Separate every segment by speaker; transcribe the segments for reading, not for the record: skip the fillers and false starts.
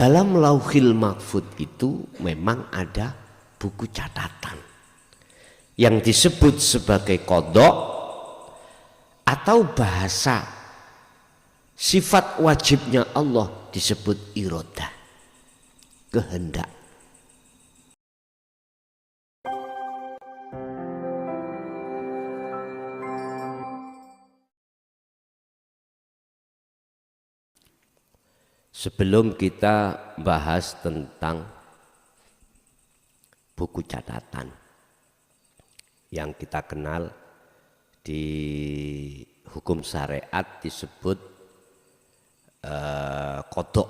Speaker 1: Dalam Lauhil Mahfud itu memang ada buku catatan yang disebut sebagai qadha atau bahasa sifat wajibnya Allah disebut iradah, kehendak. Sebelum kita bahas tentang buku catatan yang kita kenal di hukum syariat disebut qadha,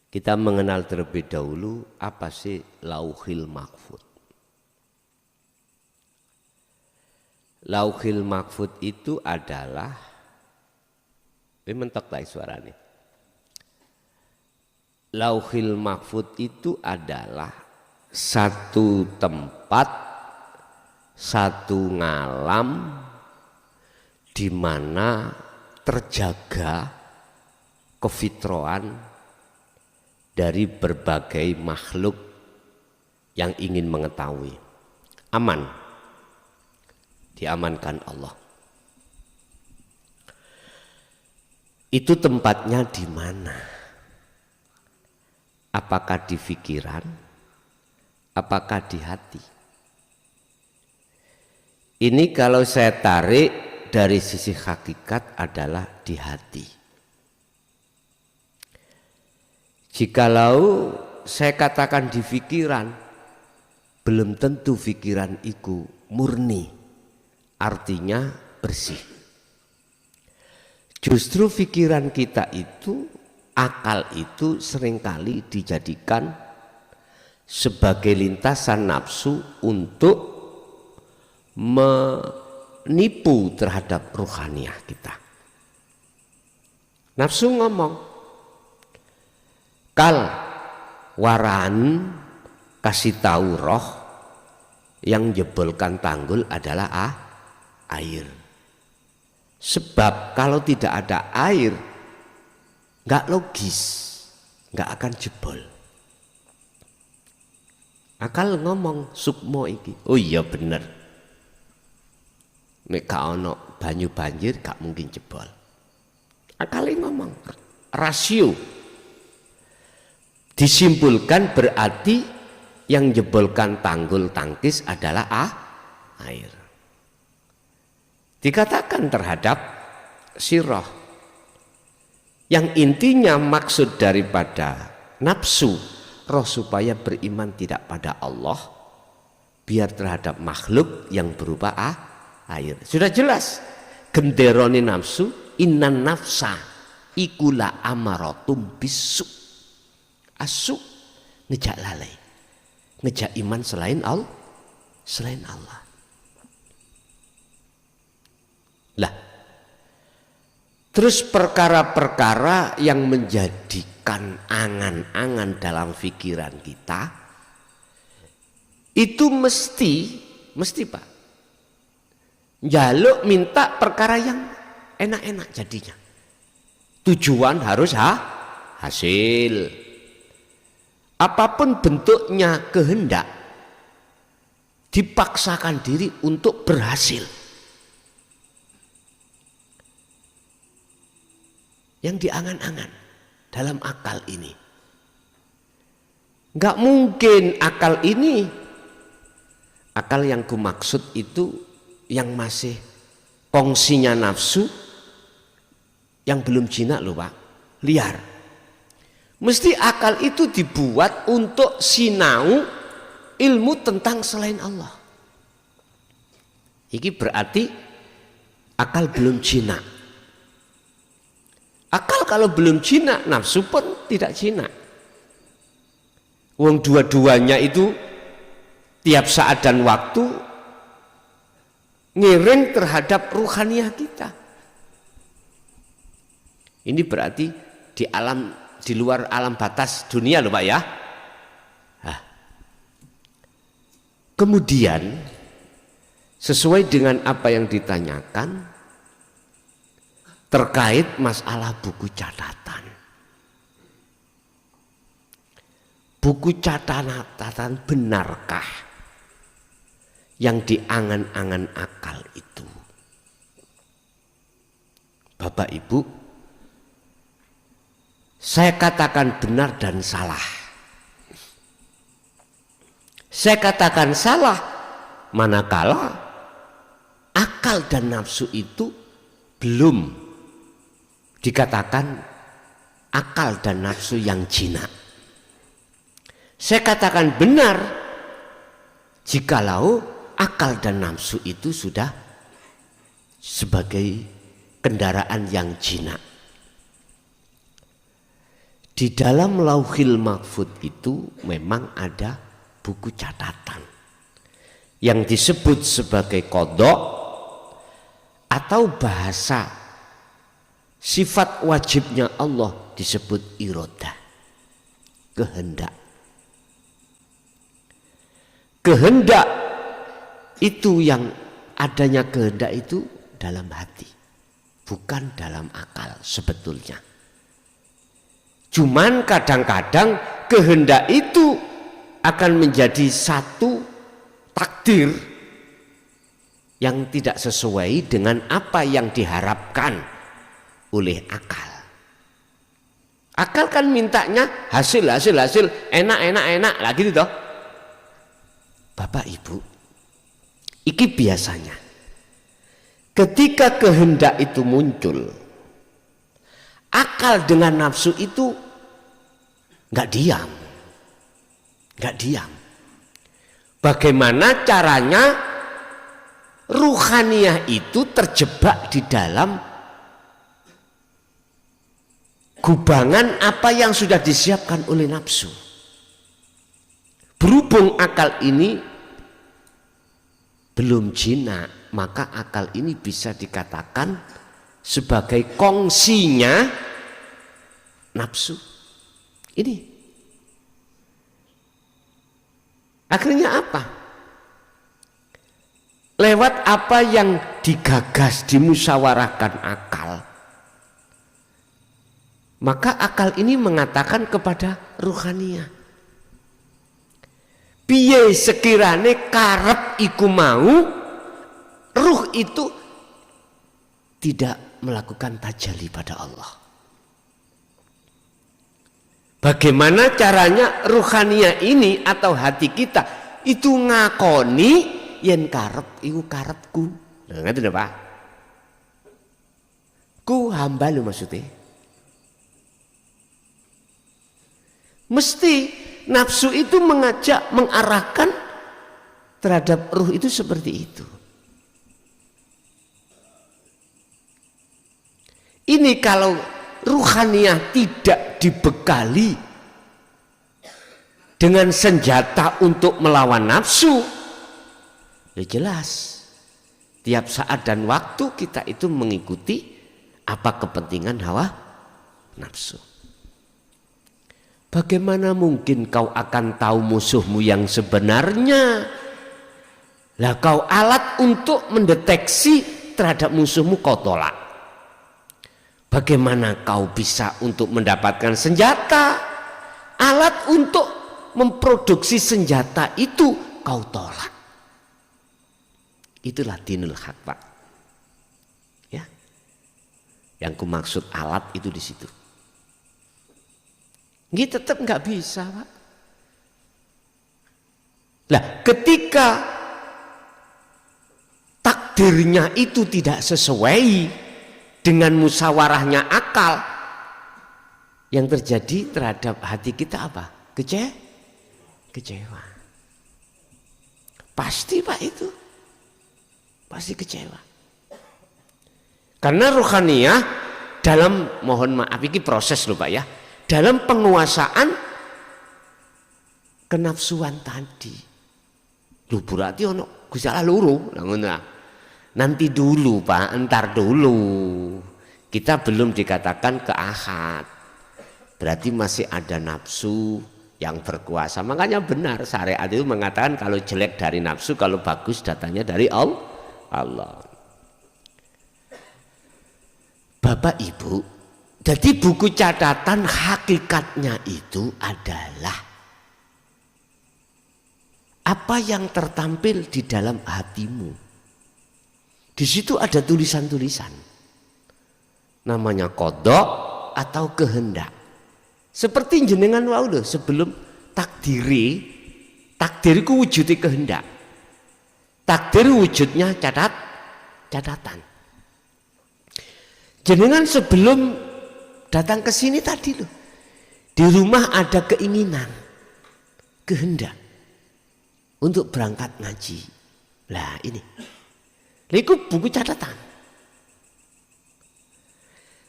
Speaker 1: kita mengenal terlebih dahulu apa sih Lauhil Mahfud. Lauhil Mahfud itu adalah mentok lah suaranya. Lauhil Mahfud itu adalah satu tempat, satu ngalam di mana terjaga kefitraan dari berbagai makhluk yang ingin mengetahui. Aman, diamankan Allah. Itu tempatnya di mana? Apakah di pikiran? Apakah di hati? Ini kalau saya tarik dari sisi hakikat adalah di hati. Jikalau saya katakan di pikiran, belum tentu pikiran itu murni, artinya bersih. Justru pikiran kita itu, akal itu seringkali dijadikan sebagai lintasan nafsu untuk menipu terhadap ruhaniyah kita. Nafsu ngomong, kal waran kasih tahu roh yang jebolkan tanggul adalah air. Sebab kalau tidak ada air, nggak logis, nggak akan jebol. Akal ngomong sukmo iki, oh iya bener. Nek gak ono banyu banjir gak mungkin jebol. Akal ngomong rasio. Disimpulkan berarti yang jebolkan tanggul tangkis adalah air. Dikatakan terhadap sirah yang intinya maksud daripada nafsu roh supaya beriman tidak pada Allah, biar terhadap makhluk yang berupa air. Sudah jelas genderone nafsu, innan nafsa ikula amaratum bisu, asu ngejak lalai, ngejak iman selain Allah. Lah, terus perkara-perkara yang menjadikan angan-angan dalam pikiran kita itu mesti Pak njaluk minta perkara yang enak-enak jadinya. Tujuan harus hasil. Apapun bentuknya kehendak dipaksakan diri untuk berhasil. Yang diangan-angan dalam akal ini, nggak mungkin akal ini, akal yang kumaksud itu yang masih fungsinya nafsu, yang belum jinak loh Pak, liar. Mesti akal itu dibuat untuk sinau ilmu tentang selain Allah. Ini berarti akal belum jinak. Akal kalau belum jinak, nafsu pun tidak jinak. Wong dua-duanya itu tiap saat dan waktu ngiring terhadap ruhaniyah kita. Ini berarti di luar alam batas dunia loh Pak ya. Nah, kemudian sesuai dengan apa yang ditanyakan terkait masalah buku catatan. buku catatan benarkah yang diangan-angan akal itu? Bapak Ibu, saya katakan benar dan salah. Saya katakan salah manakala akal dan nafsu itu belum dikatakan akal dan nafsu yang jinak. Saya katakan benar jikalau akal dan nafsu itu sudah sebagai kendaraan yang jinak. Di dalam Lauhil Mahfudz itu memang ada buku catatan yang disebut sebagai qadha atau bahasa sifat wajibnya Allah disebut iradah, kehendak. Kehendak itu yang adanya kehendak itu dalam hati, bukan dalam akal sebetulnya. Cuman kadang-kadang kehendak itu akan menjadi satu takdir yang tidak sesuai dengan apa yang diharapkan oleh akal. Akal kan mintanya hasil, enak lah gitu toh. Bapak Ibu, iki biasanya ketika kehendak itu muncul, akal dengan nafsu itu nggak diam. Bagaimana caranya ruhaniyah itu terjebak di dalam gubangan apa yang sudah disiapkan oleh nafsu. Berhubung akal ini belum jinak, maka akal ini bisa dikatakan sebagai kongsinya nafsu. Ini akhirnya apa? Lewat apa yang digagas, dimusyawarahkan akal, maka akal ini mengatakan kepada ruhaniyah, piye sekirane karep iku mau, ruh itu tidak melakukan tajalli pada Allah. Bagaimana caranya ruhaniyah ini atau hati kita itu ngakoni yen karep iku karepku. Nah, ngerti lho Pak? Ku hamba lho maksudnya. Mesti nafsu itu mengajak, mengarahkan terhadap ruh itu seperti itu. Ini kalau ruhaniyah tidak dibekali dengan senjata untuk melawan nafsu, ya jelas tiap saat dan waktu kita itu mengikuti apa kepentingan hawa nafsu. Bagaimana mungkin kau akan tahu musuhmu yang sebenarnya? Lah kau alat untuk mendeteksi terhadap musuhmu kau tolak. Bagaimana kau bisa untuk mendapatkan senjata? Alat untuk memproduksi senjata itu kau tolak. Itulah dinul haq, Pak. Ya. Yang kumaksud alat itu di situ. Ini tetap nggak bisa, Pak. Lah, ketika takdirnya itu tidak sesuai dengan musyawarahnya akal, yang terjadi terhadap hati kita apa? Kecewa. Pasti Pak itu. Pasti kecewa. Karena ruhaniyah dalam, mohon maaf ini proses loh Pak ya, dalam penguasaan kenafsuan tadi. Lu berarti ono gusala luru, nanti dulu Pak, entar dulu. Kita belum dikatakan keahad. Berarti masih ada nafsu yang berkuasa. Makanya benar syariat itu mengatakan kalau jelek dari nafsu, kalau bagus datanya dari Allah. Bapak Ibu, jadi buku catatan hakikatnya itu adalah apa yang tertampil di dalam hatimu. Di situ ada tulisan-tulisan. Namanya kodok atau kehendak. Seperti jenengan wau lho, sebelum takdiriku wujudnya kehendak. Takdir wujudnya catatan. Jenengan sebelum datang ke sini tadi loh, di rumah ada keinginan, kehendak untuk berangkat ngaji. Lah ini, itu buku catatan.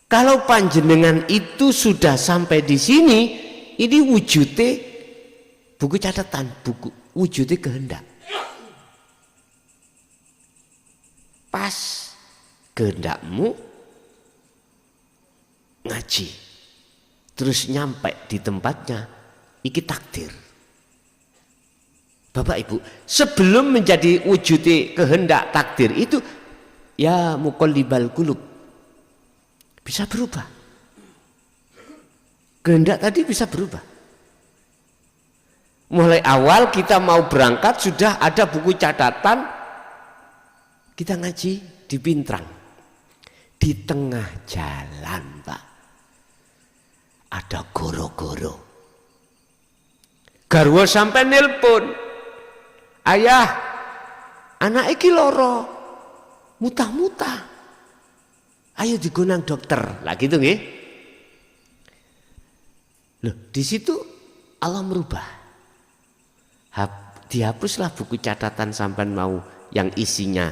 Speaker 1: Kalau panjenengan itu sudah sampai di sini, ini wujudnya buku catatan, buku wujudnya kehendak. Pas kehendakmu ngaji, terus nyampe di tempatnya, iki takdir. Bapak Ibu, sebelum menjadi wujudnya kehendak takdir itu, ya muqallibal qulub, bisa berubah. Kehendak tadi bisa berubah. Mulai awal kita mau berangkat sudah ada buku catatan, kita ngaji di Pintrang. Di tengah jalan Pak, ada goro-goro. Garwa sampai nelpon, ayah, anak iki loro, mutah-mutah, ayo digonang dokter. Lah gitu nggih. Loh, di situ Allah merubah. Dihapuslah buku catatan sampean mau yang isinya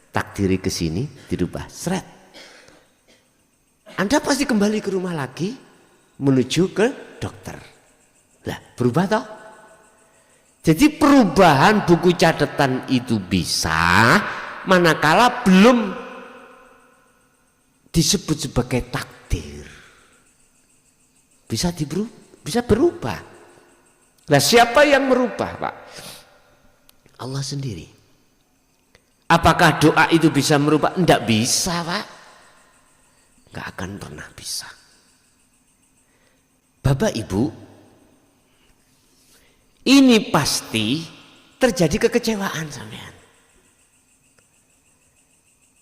Speaker 1: takdiri ke sini, dirubah seret. Anda pasti kembali ke rumah lagi menuju ke dokter. Lah, berubah toh? Jadi perubahan buku catatan itu bisa manakala belum disebut sebagai takdir. Bisa berubah. Nah, siapa yang merubah, Pak? Allah sendiri. Apakah doa itu bisa merubah? Tidak bisa, Pak. Nggak akan pernah bisa. Bapak Ibu, ini pasti terjadi kekecewaan sampean.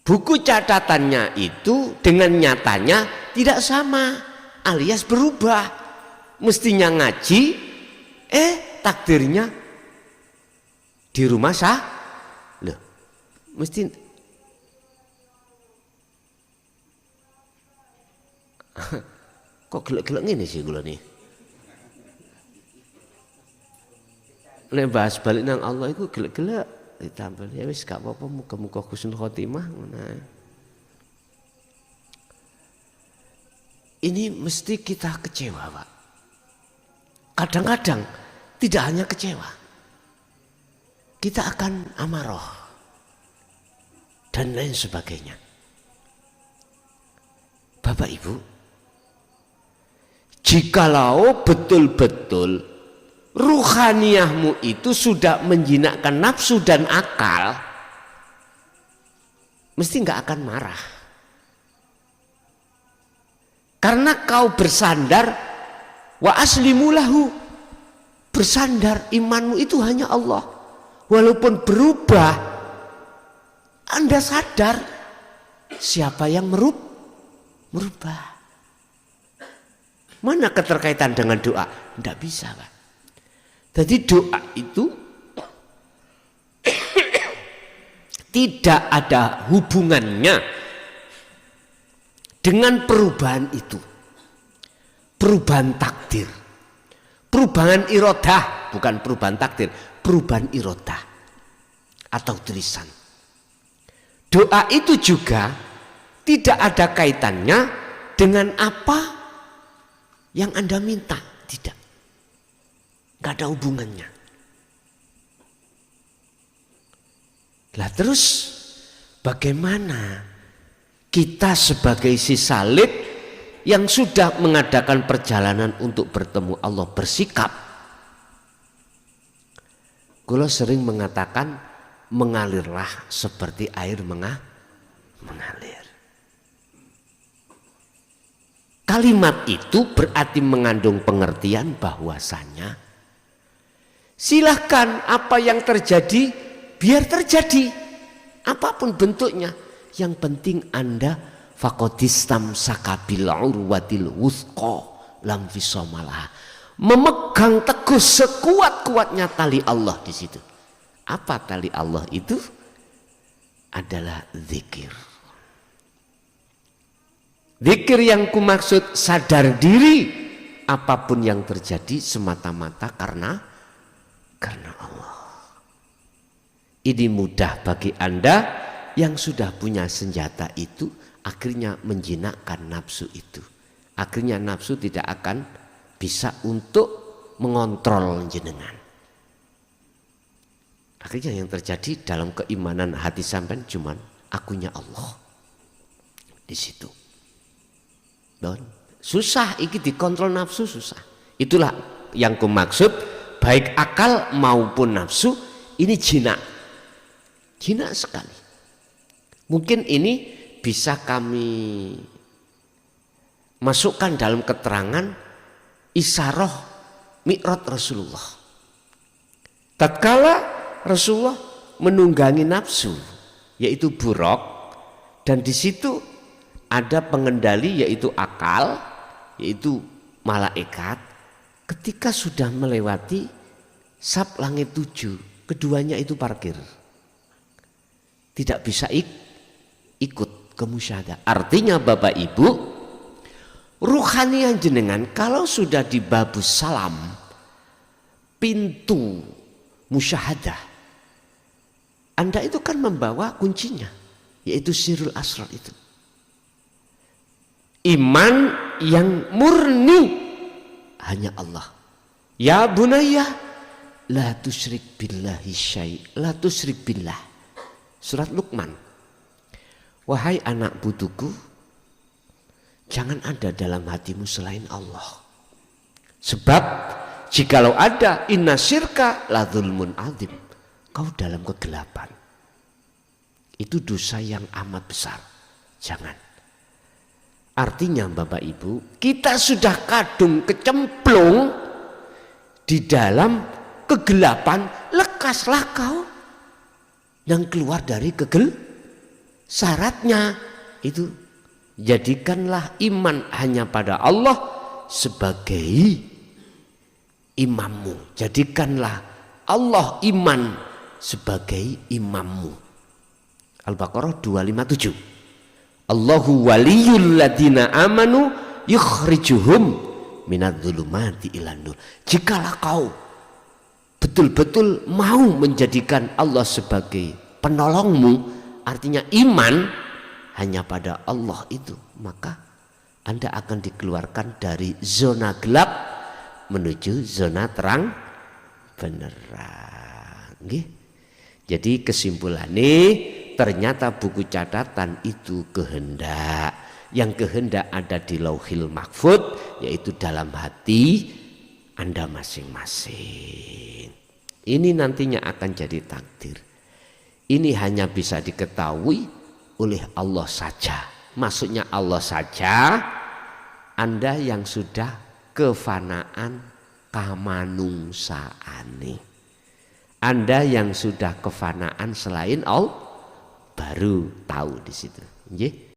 Speaker 1: Buku catatannya itu dengan nyatanya tidak sama, alias berubah. Mestinya ngaji, takdirnya di rumah sah. Loh, mesti kok gelek-gelek ngene sih kula nih. Nek bahas balik nang Allah iku gelek-gelek ditambah ya wis gak apa-apa, muga-muga husnul khotimah ngono. Ini mesti kita kecewa, Pak. Kadang-kadang tidak hanya kecewa, kita akan amarah dan lain sebagainya. Bapak Ibu, jikalau betul-betul ruhaniyahmu itu sudah menjinakkan nafsu dan akal, mesti nggak akan marah. Karena kau bersandar wa aslimulahu, bersandar imanmu itu hanya Allah. Walaupun berubah, Anda sadar siapa yang merubah. Mana keterkaitan dengan doa? Tidak bisa, Pak. Jadi doa itu tidak ada hubungannya dengan perubahan itu. Perubahan takdir. Perubahan irodah, bukan perubahan takdir, perubahan irodah atau tulisan. Doa itu juga tidak ada kaitannya dengan apa yang Anda minta, tidak. Gak ada hubungannya. Lah terus bagaimana kita sebagai si salib yang sudah mengadakan perjalanan untuk bertemu Allah bersikap? Kula sering mengatakan mengalirlah seperti air mengalir. Kalimat itu berarti mengandung pengertian bahwasanya Silahkan apa yang terjadi biar terjadi, apapun bentuknya. Yang penting Anda faqadistam sakabil urwatil wuthqa lam fisamalah, memegang teguh sekuat-kuatnya tali Allah di situ. Apa tali Allah itu? Adalah zikir. Zikir yang kumaksud sadar diri, apapun yang terjadi semata-mata karena Allah. Ini mudah bagi Anda yang sudah punya senjata itu, akhirnya menjinakkan nafsu itu. Akhirnya nafsu tidak akan bisa untuk mengontrol jenengan. Akhirnya yang terjadi dalam keimanan hati sampean cuman akunya Allah di situ. Don, susah iki dikontrol nafsu, susah. Itulah yang kumaksud, baik akal maupun nafsu ini jinak sekali. Mungkin ini bisa kami masukkan dalam keterangan isyarah mi'raj Rasulullah. Tatkala Rasulullah menunggangi nafsu, yaitu buraq, dan di situ ada pengendali yaitu akal, yaitu malaikat. Ketika sudah melewati sab langit 7, keduanya itu parkir, tidak bisa ikut ke musyahadah. Artinya Bapak Ibu, ruhanian jenengan kalau sudah di babus salam, pintu musyahadah, Anda itu kan membawa kuncinya, yaitu sirrul asrar itu. Iman yang murni hanya Allah. Ya bunayya la tusyrik billahi syai', la tusyrik billah. Surat Luqman. Wahai anak putuku, jangan ada dalam hatimu selain Allah. Sebab jikalau ada, inna syirka la dzulmun adzim, kau dalam kegelapan. Itu dosa yang amat besar. Jangan. Artinya Bapak Ibu, kita sudah kadung kecemplung di dalam kegelapan, lekaslah kau yang keluar dari syaratnya itu, jadikanlah iman hanya pada Allah sebagai imammu. Jadikanlah Allah iman sebagai imammu. Al-Baqarah 257. Allahu waliyul ladina amanu yukhrijuhum minadz-dzulumati ilan nur. Jikalau kau betul-betul mau menjadikan Allah sebagai penolongmu, artinya iman hanya pada Allah itu, maka Anda akan dikeluarkan dari zona gelap menuju zona terang beneran. Jadi kesimpulannya, ternyata buku catatan itu kehendak. Yang kehendak ada di Lauhil Mahfud, yaitu dalam hati Anda masing-masing. Ini nantinya akan jadi takdir. Ini hanya bisa diketahui oleh Allah saja. Maksudnya Allah saja, Anda yang sudah kefanaan kamanungsaane. Anda yang sudah kefanaan selain Allah baru tahu di situ. Nggih.